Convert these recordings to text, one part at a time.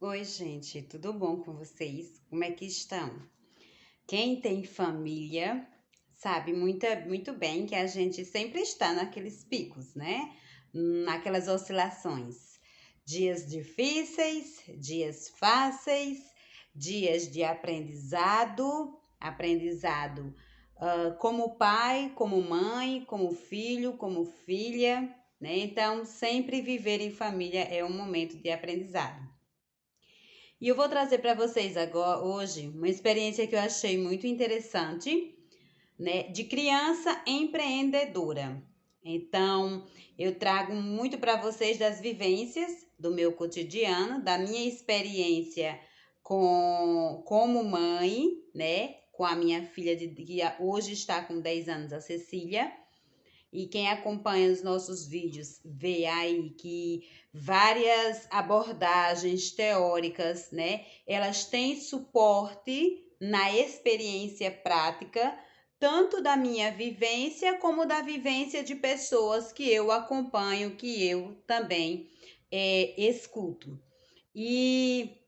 Oi, gente, tudo bom com vocês? Como é que estão? Quem tem família sabe muito bem que a gente sempre está naqueles picos, né? Naquelas oscilações. Dias difíceis, dias fáceis, dias de aprendizado como pai, como mãe, como filho, como filha, né? Então, sempre viver em família é um momento de aprendizado. E eu vou trazer para vocês agora, hoje, uma experiência que eu achei muito interessante, né, de criança empreendedora. Então, eu trago muito para vocês das vivências do meu cotidiano, da minha experiência como mãe, né, com a minha filha que hoje está com 10 anos, a Cecília. E quem acompanha os nossos vídeos vê aí que várias abordagens teóricas, né, elas têm suporte na experiência prática, tanto da minha vivência como da vivência de pessoas que eu acompanho, que eu também escuto. E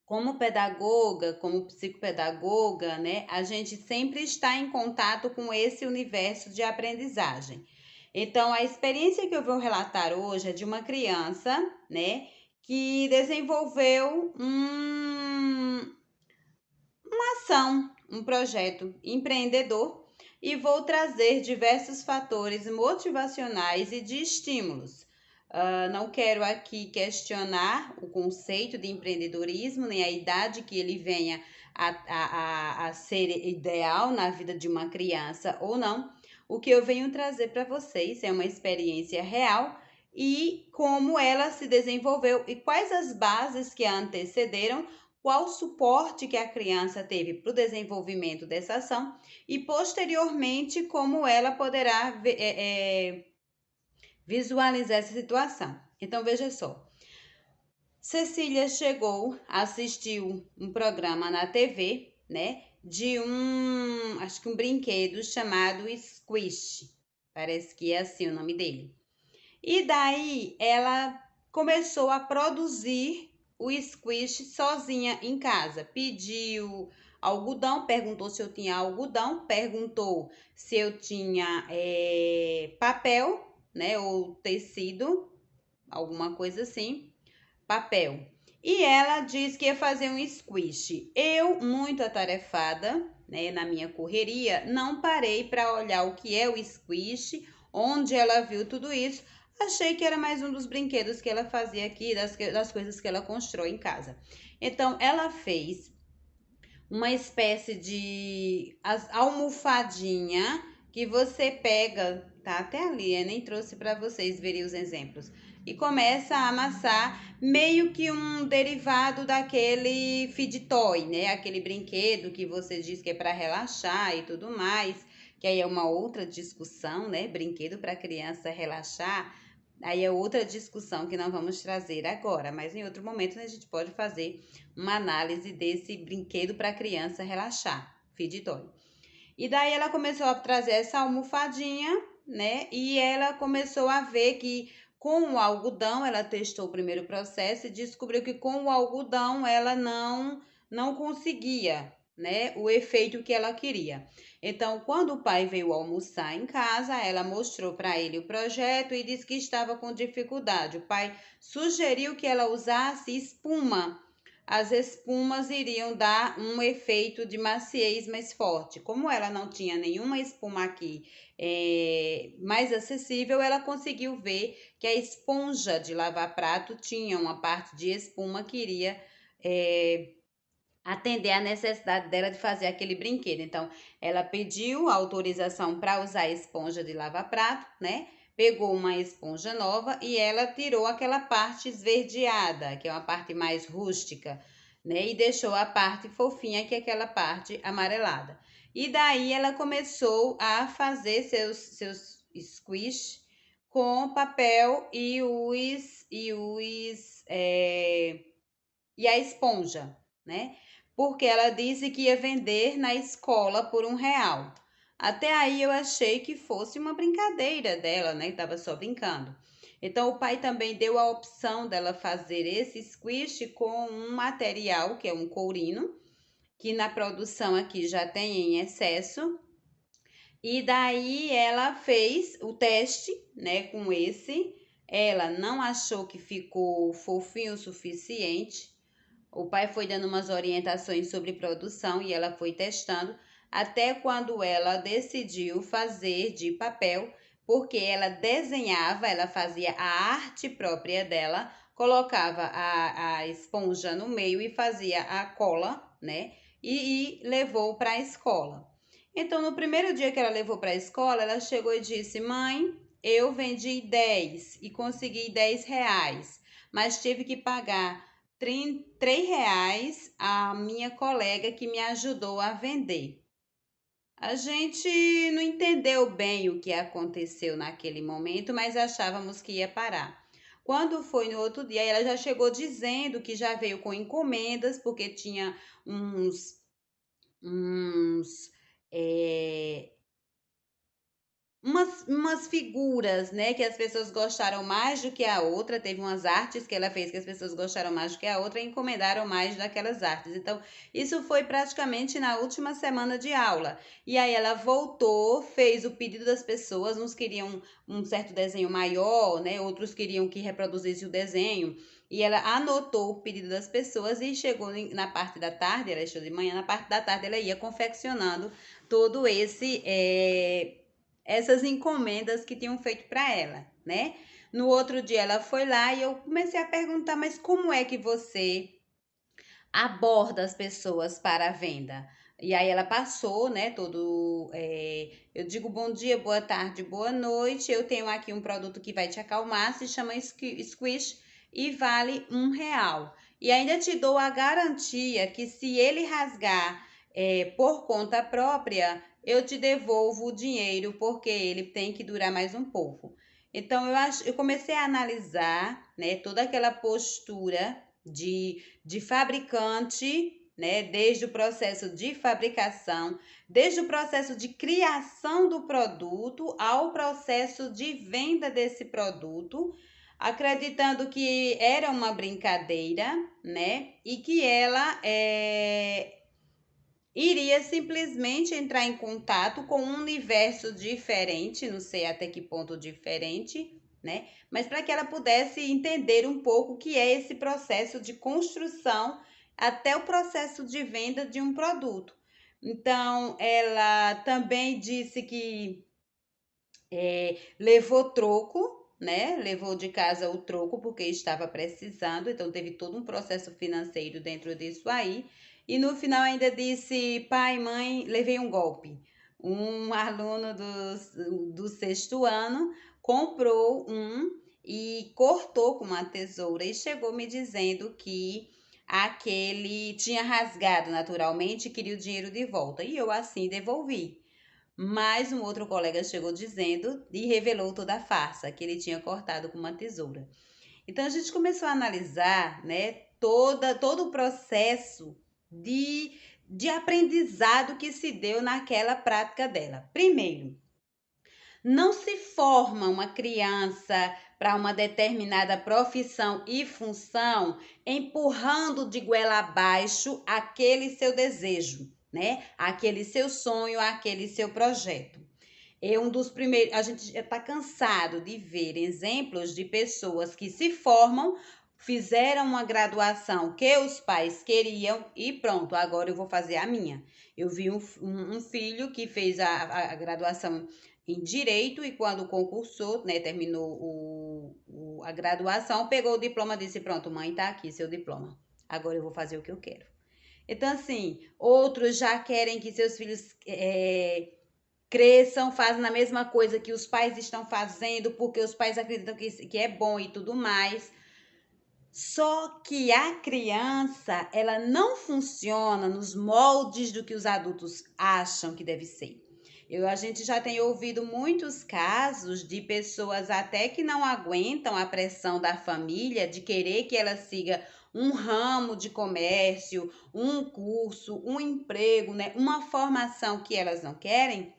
como pedagoga, como psicopedagoga, né, a gente sempre está em contato com esse universo de aprendizagem. Então, a experiência que eu vou relatar hoje é de uma criança, né, que desenvolveu uma ação, um projeto empreendedor e vou trazer diversos fatores motivacionais e de estímulos. Não quero aqui questionar o conceito de empreendedorismo, nem a idade que ele venha a ser ideal na vida de uma criança ou não. O que eu venho trazer para vocês é uma experiência real e como ela se desenvolveu e quais as bases que a antecederam, qual o suporte que a criança teve para o desenvolvimento dessa ação e, posteriormente, como ela poderá visualizar essa situação. Então, veja só. Cecília chegou, assistiu um programa na TV, né, de acho que um brinquedo chamado Squish. Parece que é assim o nome dele. E daí ela começou a produzir o squish sozinha em casa. Pediu algodão, perguntou se eu tinha algodão, perguntou se eu tinha papel, né, ou tecido, alguma coisa assim, papel. E ela disse que ia fazer um squish. Eu, muito atarefada, né, na minha correria, não parei para olhar o que é o squish, onde ela viu tudo isso. Achei que era mais um dos brinquedos que ela fazia aqui, das coisas que ela constrói em casa. Então, ela fez uma espécie de almofadinha que você pega, tá até ali, eu nem trouxe para vocês verem os exemplos, e começa a amassar meio que um derivado daquele feed toy, né? Aquele brinquedo que você diz que é para relaxar e tudo mais, que aí é uma outra discussão, né? Brinquedo para criança relaxar. Aí é outra discussão que não vamos trazer agora, mas em outro momento a gente pode fazer uma análise desse brinquedo para criança relaxar, feed toy. E daí ela começou a trazer essa almofadinha, né? E ela começou a ver que com o algodão, ela testou o primeiro processo e descobriu que com o algodão ela não conseguia, né, o efeito que ela queria. Então, quando o pai veio almoçar em casa, ela mostrou para ele o projeto e disse que estava com dificuldade. O pai sugeriu que ela usasse espuma. As espumas iriam dar um efeito de maciez mais forte. Como ela não tinha nenhuma espuma aqui mais acessível, ela conseguiu ver que a esponja de lavar prato tinha uma parte de espuma que iria atender à necessidade dela de fazer aquele brinquedo. Então, ela pediu autorização para usar a esponja de lavar prato, né? Pegou uma esponja nova e ela tirou aquela parte esverdeada, que é uma parte mais rústica, né? E deixou a parte fofinha, que é aquela parte amarelada. E daí ela começou a fazer seus squish com papel e a esponja, né? Porque ela disse que ia vender na escola por R$ 1. Até aí eu achei que fosse uma brincadeira dela, né? Que tava só brincando. Então, o pai também deu a opção dela fazer esse squish com um material, que é um courino, que na produção aqui já tem em excesso. E daí ela fez o teste, né, com esse. Ela não achou que ficou fofinho o suficiente. O pai foi dando umas orientações sobre produção e ela foi testando até quando ela decidiu fazer de papel, porque ela desenhava, ela fazia a arte própria dela, colocava a esponja no meio e fazia a cola, né? E levou para a escola. Então, no primeiro dia que ela levou para a escola, ela chegou e disse: Mãe, eu vendi 10 e consegui R$ 10, mas tive que pagar R$ 3 a minha colega que me ajudou a vender. A gente não entendeu bem o que aconteceu naquele momento, mas achávamos que ia parar. Quando foi no outro dia, ela já chegou dizendo que já veio com encomendas, porque tinha uns é, umas figuras, né, que as pessoas gostaram mais do que a outra. Teve umas artes que ela fez que as pessoas gostaram mais do que a outra e encomendaram mais daquelas artes. Então, isso foi praticamente na última semana de aula. E aí ela voltou, fez o pedido das pessoas, uns queriam um certo desenho maior, né, outros queriam que reproduzisse o desenho. E ela anotou o pedido das pessoas e chegou na parte da tarde, ela estudou de manhã, na parte da tarde ela ia confeccionando todo essas encomendas que tinham feito para ela, né? No outro dia ela foi lá e eu comecei a perguntar, mas como é que você aborda as pessoas para a venda? E aí ela passou, né, eu digo bom dia, boa tarde, boa noite, eu tenho aqui um produto que vai te acalmar, se chama Squish e vale R$ 1. E ainda te dou a garantia que se ele rasgar por conta própria, eu te devolvo o dinheiro, porque ele tem que durar mais um pouco. Então, eu comecei a analisar, né, toda aquela postura de fabricante, né, desde o processo de fabricação, desde o processo de criação do produto ao processo de venda desse produto, acreditando que era uma brincadeira, né, e que ela iria simplesmente entrar em contato com um universo diferente, não sei até que ponto diferente, né? Mas para que ela pudesse entender um pouco o que é esse processo de construção até o processo de venda de um produto. Então, ela também disse que levou troco, né? Levou de casa o troco porque estava precisando, então teve todo um processo financeiro dentro disso aí. E no final ainda disse: pai, mãe, levei um golpe. Um aluno do sexto ano comprou e cortou com uma tesoura e chegou me dizendo que aquele tinha rasgado naturalmente e queria o dinheiro de volta. E eu assim devolvi. Mas um outro colega chegou dizendo e revelou toda a farsa que ele tinha cortado com uma tesoura. Então a gente começou a analisar, né, todo o processo de aprendizado que se deu naquela prática dela. Primeiro, não se forma uma criança para uma determinada profissão e função empurrando de goela abaixo aquele seu desejo, né? Aquele seu sonho, aquele seu projeto. Um dos primeiros, a gente já está cansado de ver exemplos de pessoas que se formam, fizeram uma graduação que os pais queriam e pronto, agora eu vou fazer a minha. Eu vi um filho que fez a graduação em Direito e quando concursou, né, terminou a graduação, pegou o diploma e disse, pronto, mãe, tá aqui seu diploma. Agora eu vou fazer o que eu quero. Então, assim, outros já querem que seus filhos cresçam, fazem a mesma coisa que os pais estão fazendo, porque os pais acreditam que é bom e tudo mais. Só que a criança, ela não funciona nos moldes do que os adultos acham que deve ser. A gente já tem ouvido muitos casos de pessoas até que não aguentam a pressão da família de querer que ela siga um ramo de comércio, um curso, um emprego, né? Uma formação que elas não querem,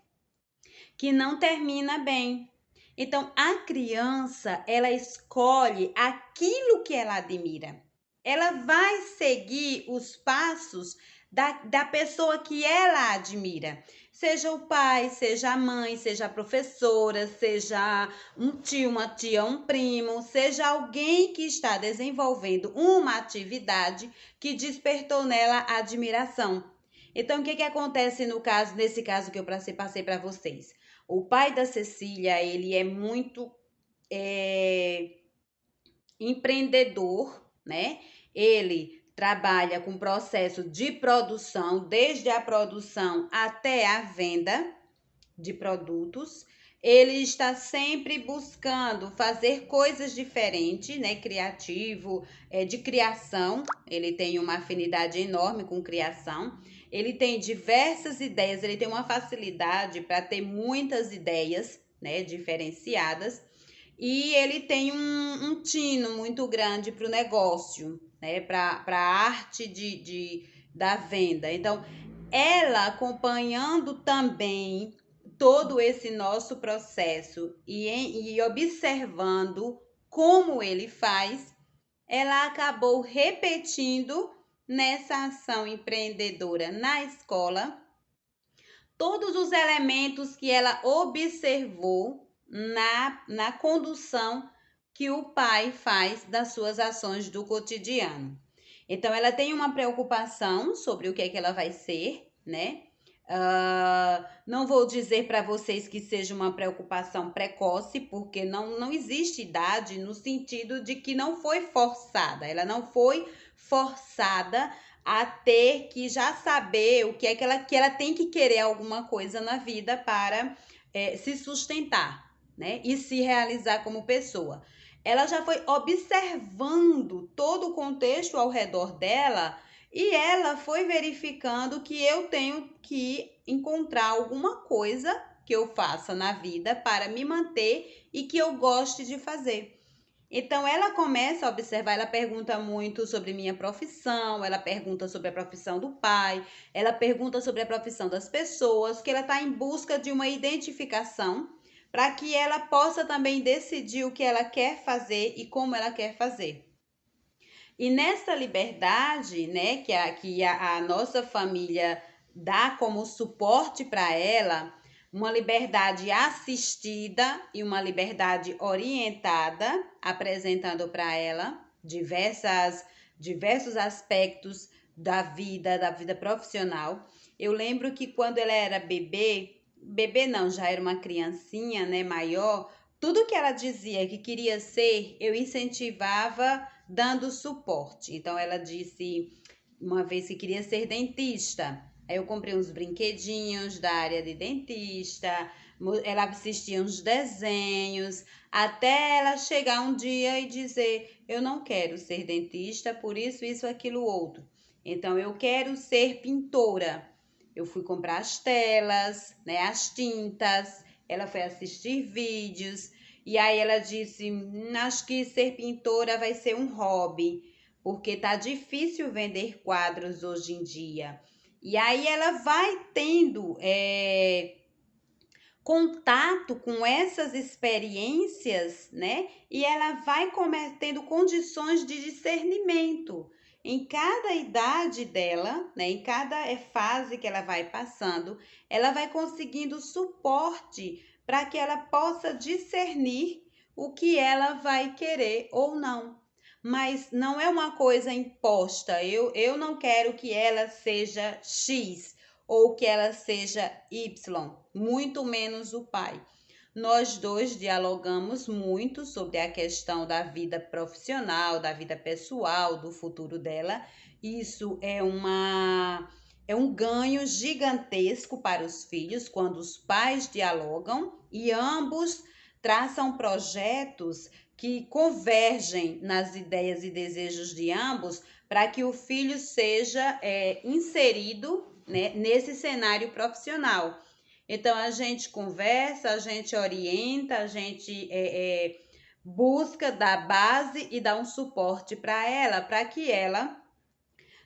que não termina bem. Então, a criança, ela escolhe aquilo que ela admira. Ela vai seguir os passos da pessoa que ela admira. Seja o pai, seja a mãe, seja a professora, seja um tio, uma tia, um primo, seja alguém que está desenvolvendo uma atividade que despertou nela admiração. Então, o que acontece nesse caso que eu passei para vocês? O pai da Cecília, ele é muito é, empreendedor, né? Ele trabalha com processo de produção, desde a produção até a venda de produtos. Ele está sempre buscando fazer coisas diferentes, né? Criativo, de criação. Ele tem uma afinidade enorme com criação. Ele tem diversas ideias, ele tem uma facilidade para ter muitas ideias, né? Diferenciadas. E ele tem um tino muito grande para o negócio, né? Para a arte da venda. Então, ela acompanhando também todo esse nosso processo e observando como ele faz, ela acabou repetindo nessa ação empreendedora na escola todos os elementos que ela observou na condução que o pai faz das suas ações do cotidiano. Então, ela tem uma preocupação sobre o que é que ela vai ser, né? Não vou dizer para vocês que seja uma preocupação precoce, porque não existe idade no sentido de que não foi forçada. Ela não foi forçada a ter que já saber o que é que ela tem que querer alguma coisa na vida para se sustentar, né? E se realizar como pessoa. Ela já foi observando todo o contexto ao redor dela e ela foi verificando que eu tenho que encontrar alguma coisa que eu faça na vida para me manter e que eu goste de fazer. Então, ela começa a observar, ela pergunta muito sobre minha profissão, ela pergunta sobre a profissão do pai, ela pergunta sobre a profissão das pessoas, que ela está em busca de uma identificação para que ela possa também decidir o que ela quer fazer e como ela quer fazer. E nessa liberdade, né, que a nossa família dá como suporte para ela, uma liberdade assistida e uma liberdade orientada, apresentando para ela diversos aspectos da vida profissional. Eu lembro que quando ela era bebê não, já era uma criancinha, né, maior, tudo que ela dizia que queria ser, eu incentivava dando suporte. Então, ela disse uma vez que queria ser dentista. Aí eu comprei uns brinquedinhos da área de dentista, ela assistia uns desenhos, até ela chegar um dia e dizer: eu não quero ser dentista, por isso, aquilo, outro. Então, eu quero ser pintora. Eu fui comprar as telas, né, as tintas, ela foi assistir vídeos, e aí ela disse: acho que ser pintora vai ser um hobby, porque tá difícil vender quadros hoje em dia. E aí ela vai tendo contato com essas experiências, né? E ela vai tendo condições de discernimento. Em cada idade dela, né, em cada fase que ela vai passando, ela vai conseguindo suporte para que ela possa discernir o que ela vai querer ou não. Mas não é uma coisa imposta. Eu não quero que ela seja X ou que ela seja Y, muito menos o pai. Nós dois dialogamos muito sobre a questão da vida profissional, da vida pessoal, do futuro dela. Isso é um ganho gigantesco para os filhos quando os pais dialogam e ambos traçam projetos que convergem nas ideias e desejos de ambos para que o filho seja inserido, né, nesse cenário profissional. Então, a gente conversa, a gente orienta, a gente busca dar base e dar um suporte para ela, para que ela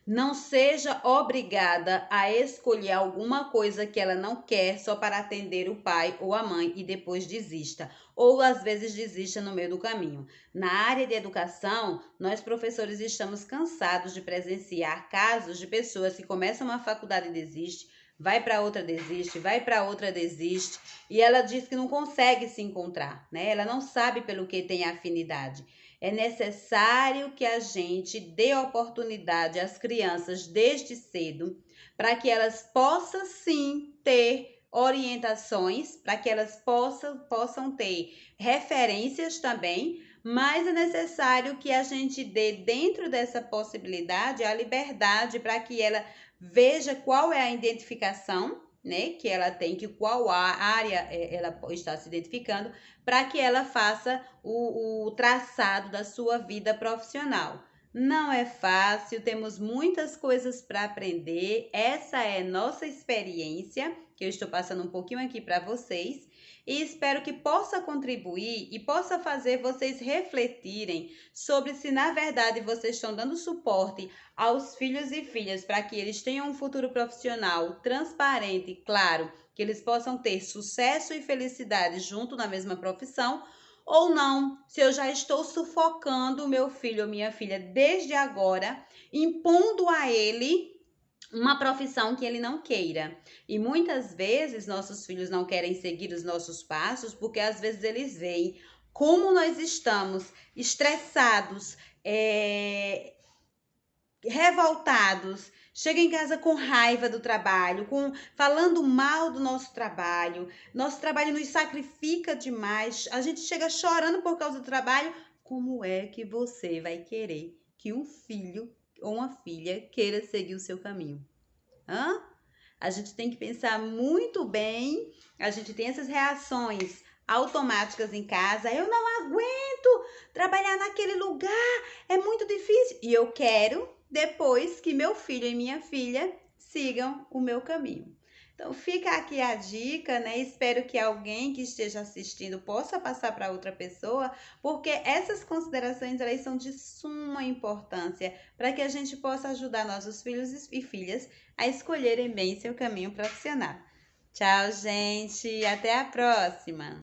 Não seja obrigada a escolher alguma coisa que ela não quer só para atender o pai ou a mãe e depois desista, ou às vezes desista no meio do caminho. Na área de educação, nós professores estamos cansados de presenciar casos de pessoas que começam uma faculdade e desistem, vai para outra desiste, vai para outra desiste, e ela diz que não consegue se encontrar, né? Ela não sabe pelo que tem afinidade. É necessário que a gente dê oportunidade às crianças desde cedo, para que elas possam sim ter orientações, para que elas possam ter referências também, mas é necessário que a gente dê dentro dessa possibilidade a liberdade para que ela veja qual é a identificação, né, que ela tem, que qual área ela está se identificando, para que ela faça o traçado da sua vida profissional. Não é fácil, temos muitas coisas para aprender. Essa é nossa experiência, que eu estou passando um pouquinho aqui para vocês, e espero que possa contribuir e possa fazer vocês refletirem sobre se na verdade vocês estão dando suporte aos filhos e filhas para que eles tenham um futuro profissional transparente, claro, que eles possam ter sucesso e felicidade junto na mesma profissão, ou não, se eu já estou sufocando o meu filho ou minha filha desde agora, impondo a ele uma profissão que ele não queira. E muitas vezes nossos filhos não querem seguir os nossos passos porque às vezes eles veem como nós estamos estressados, revoltados, chega em casa com raiva do trabalho, falando mal do nosso trabalho nos sacrifica demais, a gente chega chorando por causa do trabalho. Como é que você vai querer que um filho ou uma filha queira seguir o seu caminho? Hã? A gente tem que pensar muito bem, a gente tem essas reações automáticas em casa. Eu não aguento trabalhar naquele lugar, é muito difícil. E eu quero depois que meu filho e minha filha sigam o meu caminho. Então fica aqui a dica, né? Espero que alguém que esteja assistindo possa passar para outra pessoa, porque essas considerações elas são de suma importância para que a gente possa ajudar nossos filhos e filhas a escolherem bem seu caminho profissional. Tchau, gente, até a próxima!